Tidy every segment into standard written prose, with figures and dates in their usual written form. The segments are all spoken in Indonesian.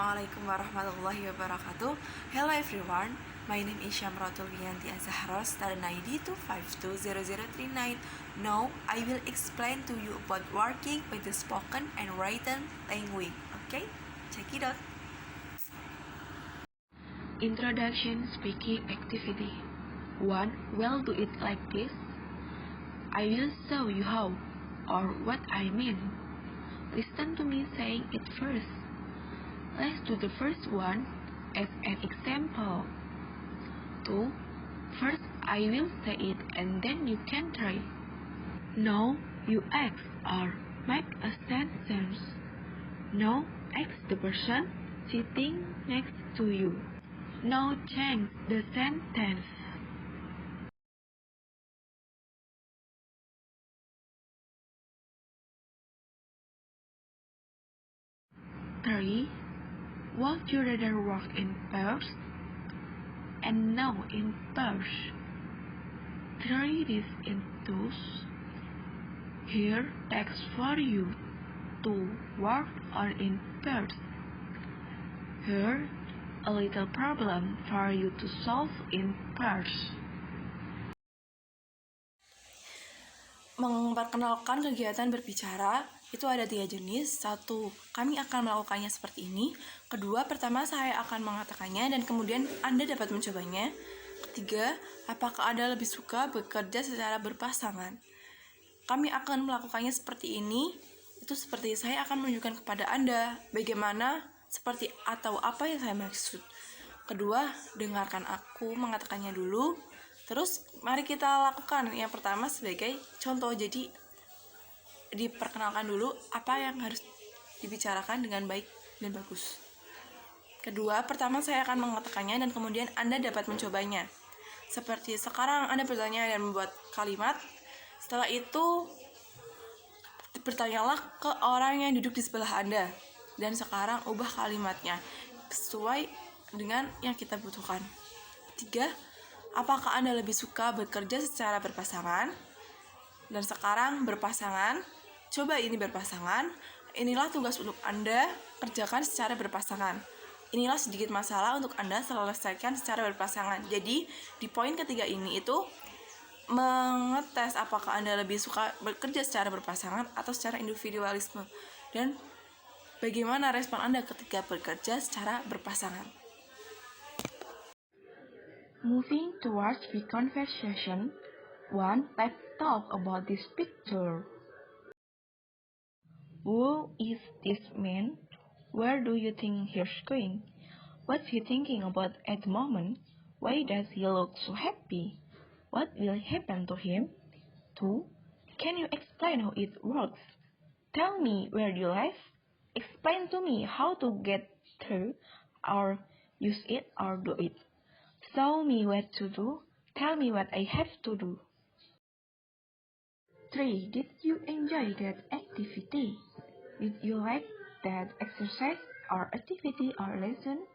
Assalamualaikum warahmatullahi wabarakatuh. Hello everyone, my name is Syamratul Wiyanti Azahra, student ID 2520039. Now, I will explain to you about working with the spoken and written language. Okay, check it out. Introduction Speaking Activity 1. We'll do it like this. I will show you how, or what I mean. Listen to me saying it first. Let's do the first one as an example. 2. First, I will say it and then you can try. Now, you ask or make a sentence. Now, ask the person sitting next to you. Now, change the sentence. Three. Would you rather work in pairs? And now in pairs. Try this in twos. Here, text for you to work or in pairs. Here, a little problem for you to solve in pairs. Memperkenalkan kegiatan berbicara itu ada 3 jenis. 1. Kami akan melakukannya seperti ini. Kedua, pertama saya akan mengatakannya dan kemudian Anda dapat mencobanya. Ketiga, apakah Anda lebih suka bekerja secara berpasangan? Kami akan melakukannya seperti ini. Itu seperti saya akan menunjukkan kepada Anda bagaimana seperti atau apa yang saya maksud. Kedua, dengarkan aku mengatakannya dulu. Terus mari kita lakukan. Yang pertama sebagai contoh, jadi diperkenalkan dulu apa yang harus dibicarakan dengan baik dan bagus. Kedua, pertama saya akan mengatakannya dan kemudian Anda dapat mencobanya. Seperti sekarang Anda bertanya dan membuat kalimat. Setelah itu bertanyalah ke orang yang duduk di sebelah Anda. Dan sekarang ubah kalimatnya sesuai dengan yang kita butuhkan. Ketiga, apakah Anda lebih suka bekerja secara berpasangan? Dan sekarang berpasangan. Coba ini berpasangan. Inilah tugas untuk Anda kerjakan secara berpasangan. Inilah sedikit masalah untuk Anda selesaikan secara berpasangan. Jadi, di poin ketiga ini itu mengetes apakah Anda lebih suka bekerja secara berpasangan atau secara individualisme. Dan bagaimana respon Anda ketika bekerja secara berpasangan. Moving towards the conversation. 1. Let's talk about this picture. Who is this man? Where do you think he's going? What's he thinking about at the moment? Why does he look so happy? What will happen to him? 2. Can you explain how it works? Tell me where you live. Explain to me how to get through or use it or do it. Show me what to do. Tell me what I have to do. 3. Did you enjoy that activity? Did you like that exercise or activity or lesson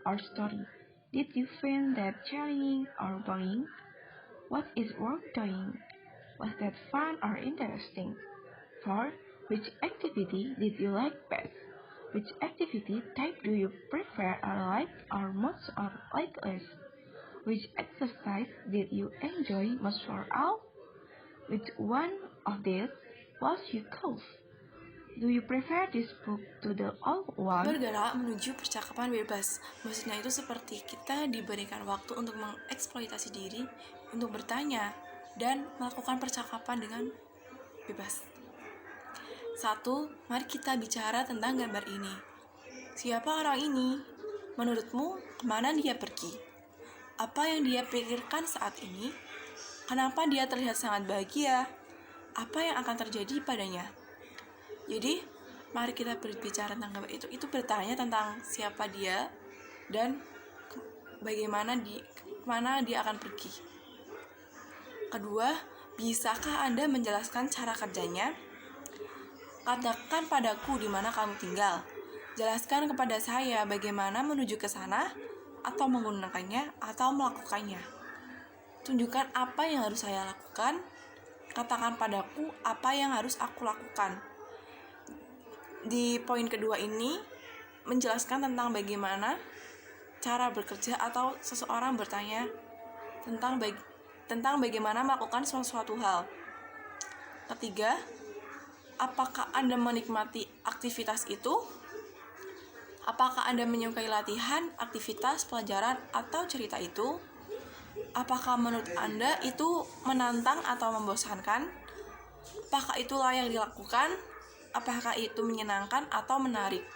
or story? Did you find that challenging or boring? What is worth doing? Was that fun or interesting? 4. Which activity did you like best? Which activity type do you prefer or like or most or like less? Which exercise did you enjoy most for all? Which one of these was your cause? Do you prefer this book to the old one? Bergerak menuju percakapan bebas. Maksudnya itu seperti kita diberikan waktu untuk mengeksploitasi diri, untuk bertanya, dan melakukan percakapan dengan bebas. 1. Mari kita bicara tentang gambar ini. Siapa orang ini? Menurutmu, kemana dia pergi? Apa yang dia pikirkan saat ini? Kenapa dia terlihat sangat bahagia? Apa yang akan terjadi padanya? Jadi, mari kita berbicara tentang gambar itu. Itu bertanya tentang siapa dia dan bagaimana kemana dia akan pergi. Kedua, bisakah Anda menjelaskan cara kerjanya? Katakan padaku di mana kamu tinggal. Jelaskan kepada saya bagaimana menuju ke sana atau menggunakannya atau melakukannya. Tunjukkan apa yang harus saya lakukan. Katakan padaku apa yang harus aku lakukan. Di poin kedua ini, menjelaskan tentang bagaimana cara bekerja atau seseorang bertanya tentang bagaimana melakukan suatu hal. Ketiga, apakah Anda menikmati aktivitas itu? Apakah Anda menyukai latihan, aktivitas, pelajaran, atau cerita itu? Apakah menurut Anda itu menantang atau membosankan? Apakah itu layak dilakukan? Apakah itu menyenangkan atau menarik?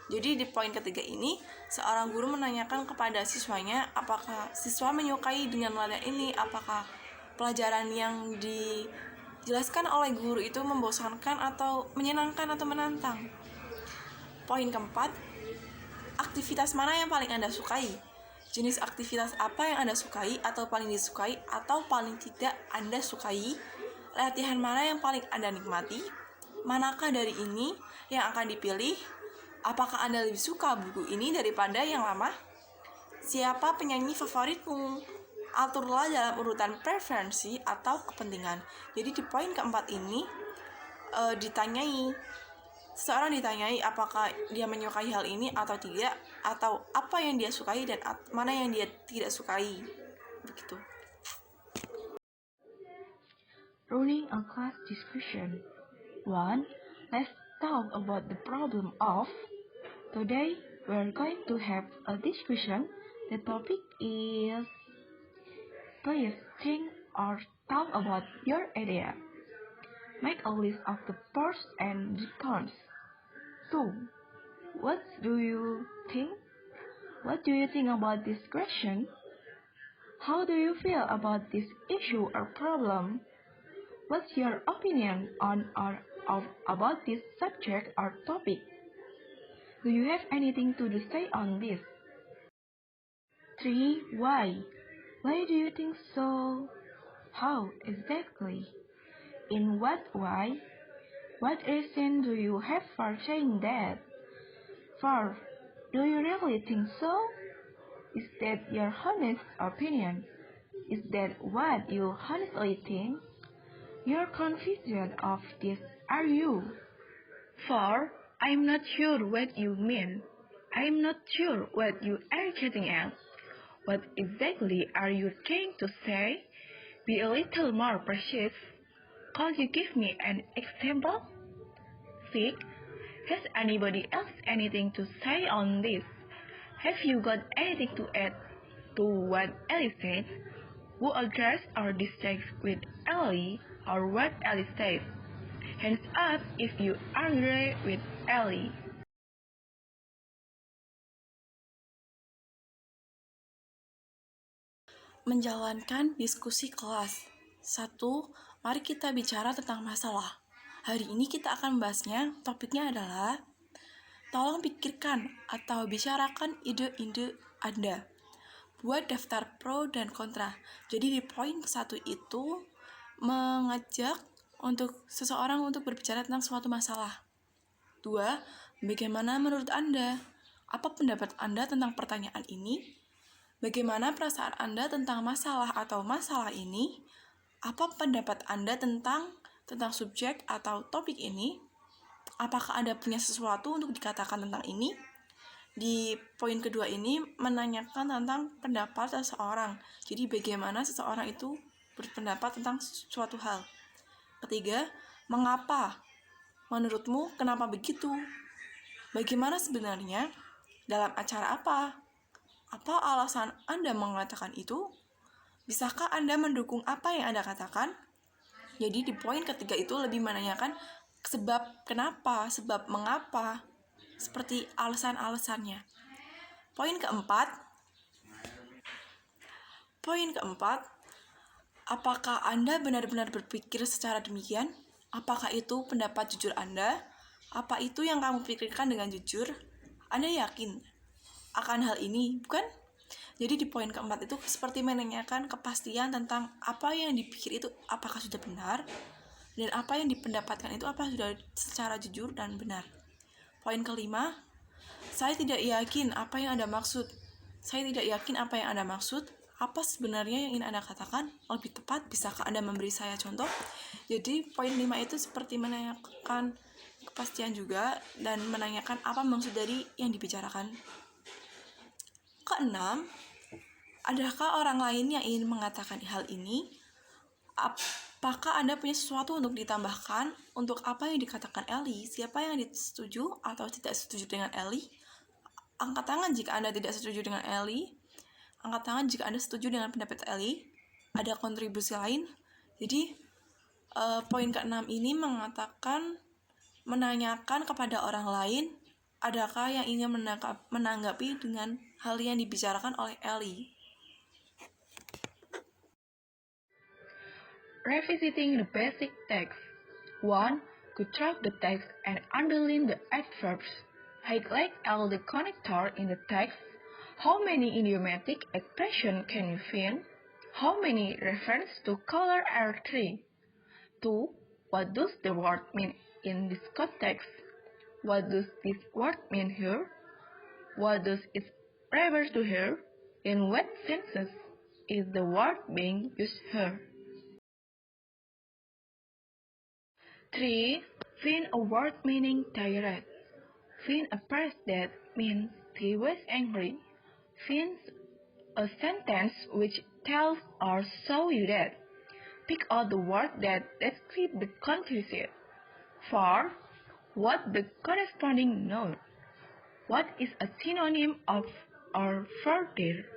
Jadi di poin ketiga ini, seorang guru menanyakan kepada siswanya apakah siswa menyukai dengan latihan ini, apakah pelajaran yang dijelaskan oleh guru itu membosankan atau menyenangkan atau menantang. Poin keempat, aktivitas mana yang paling Anda sukai? Jenis aktivitas apa yang Anda sukai atau paling disukai atau paling tidak Anda sukai? Latihan mana yang paling Anda nikmati? Manakah dari ini yang akan dipilih? Apakah Anda lebih suka buku ini daripada yang lama? Siapa penyanyi favoritmu? Aturlah dalam urutan preferensi atau kepentingan. Jadi di poin keempat ini seseorang ditanyai apakah dia menyukai hal ini atau tidak, atau apa yang dia sukai dan mana yang dia tidak sukai. Begitu. Running a class discussion. 1. Let's talk about the problem of. Today, we're going to have a discussion. The topic is, please think or talk about your idea. Make a list of the pros and the cons. 2. What do you think? What do you think about this question? How do you feel about this issue or problem? What's your opinion on or about this subject or topic? Do you have anything to say on this? 3. Why? Why do you think so? How exactly? In what way? What reason do you have for saying that? 4. Do you really think so? Is that your honest opinion? Is that what you honestly think? You're confident of this, are you? 4. I'm not sure what you mean. I'm not sure what you are getting at. What exactly are you trying to say? Be a little more precise. Could you give me an example? 6. Has anybody else anything to say on this? Have you got anything to add to what Ellie said? Who agrees or disagrees with Ellie or what Ellie says? Hands up if you agree with Ellie. Menjalankan diskusi kelas. 1. Mari kita bicara tentang masalah. Hari ini kita akan membahasnya. Topiknya adalah tolong pikirkan atau bicarakan ide-ide Anda. Buat daftar pro dan kontra. Jadi di poin ke-1 itu mengajak untuk seseorang untuk berbicara tentang suatu masalah. 2. Bagaimana menurut Anda? Apa pendapat Anda tentang pertanyaan ini? Bagaimana perasaan Anda tentang masalah atau masalah ini? Apa pendapat Anda tentang subjek atau topik ini? Apakah Anda punya sesuatu untuk dikatakan tentang ini? Di poin kedua ini menanyakan tentang pendapat seseorang. Jadi bagaimana seseorang itu berpendapat tentang suatu hal. Ketiga, mengapa? Menurutmu kenapa begitu? Bagaimana sebenarnya? Dalam acara apa? Apa alasan Anda mengatakan itu? Bisakah Anda mendukung apa yang Anda katakan? Jadi di poin ketiga itu lebih menanyakan sebab kenapa, sebab mengapa, seperti alasan-alasannya. Poin keempat, apakah Anda benar-benar berpikir secara demikian? Apakah itu pendapat jujur Anda? Apa itu yang kamu pikirkan dengan jujur? Anda yakin akan hal ini, bukan? Jadi di poin keempat itu seperti menanyakan kepastian tentang apa yang dipikir itu apakah sudah benar, dan apa yang dipendapatkan itu apa sudah secara jujur dan benar. Poin kelima, saya tidak yakin apa yang Anda maksud. Saya tidak yakin apa yang Anda maksud. Apa sebenarnya yang ingin Anda katakan? Lebih tepat, bisakah Anda memberi saya contoh? Jadi poin 5 itu seperti menanyakan kepastian juga dan menanyakan apa maksud dari yang dibicarakan. Keenam, adakah orang lain yang ingin mengatakan hal ini? Apakah Anda punya sesuatu untuk ditambahkan untuk apa yang dikatakan Ellie? Siapa yang setuju atau tidak setuju dengan Ellie? Angkat tangan jika Anda tidak setuju dengan Ellie. Angkat tangan jika Anda setuju dengan pendapat Ellie. Ada kontribusi lain? Jadi, poin ke-6 ini mengatakan menanyakan kepada orang lain adakah yang ingin menanggapi dengan hal yang dibicarakan oleh Ellie. Revisiting the basic text. 1. Contrast the text and underline the adverbs. Highlight all the connectors in the text. How many idiomatic expressions can you find? How many references to color are there? 2. What does the word mean in this context? What does this word mean here? What does it refer to here? In what senses is the word being used here? 3. Find a word meaning direct. Find a phrase that means he was angry. Find a sentence which tells or shows you that. Pick out the word that describes the confusion. 4. What the corresponding noun? What is a synonym of or for there?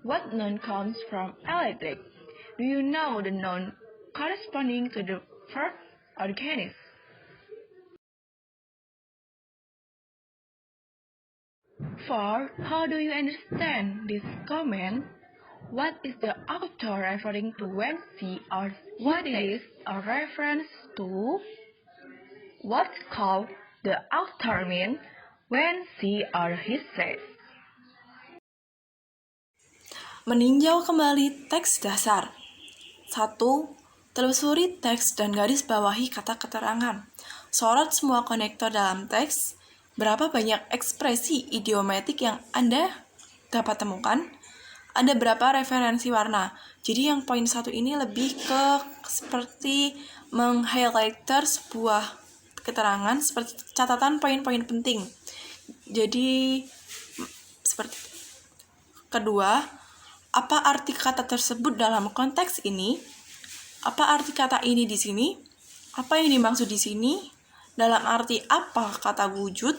What noun comes from electric? Do you know the noun corresponding to the verb organic? For how do you understand this comment? What is the author referring to when she or what is a reference to? What called the author mean when she or he says? Meninjau kembali teks dasar. 1. Telusuri teks dan garis bawahi kata keterangan. Sorot semua konektor dalam teks. Berapa banyak ekspresi idiomatik yang Anda dapat temukan? Ada berapa referensi warna? Jadi yang poin 1 ini lebih ke seperti meng-highlighter sebuah keterangan seperti catatan poin-poin penting. Jadi seperti kedua, apa arti kata tersebut dalam konteks ini? Apa arti kata ini di sini? Apa yang dimaksud di sini? Dalam arti apa kata wujud?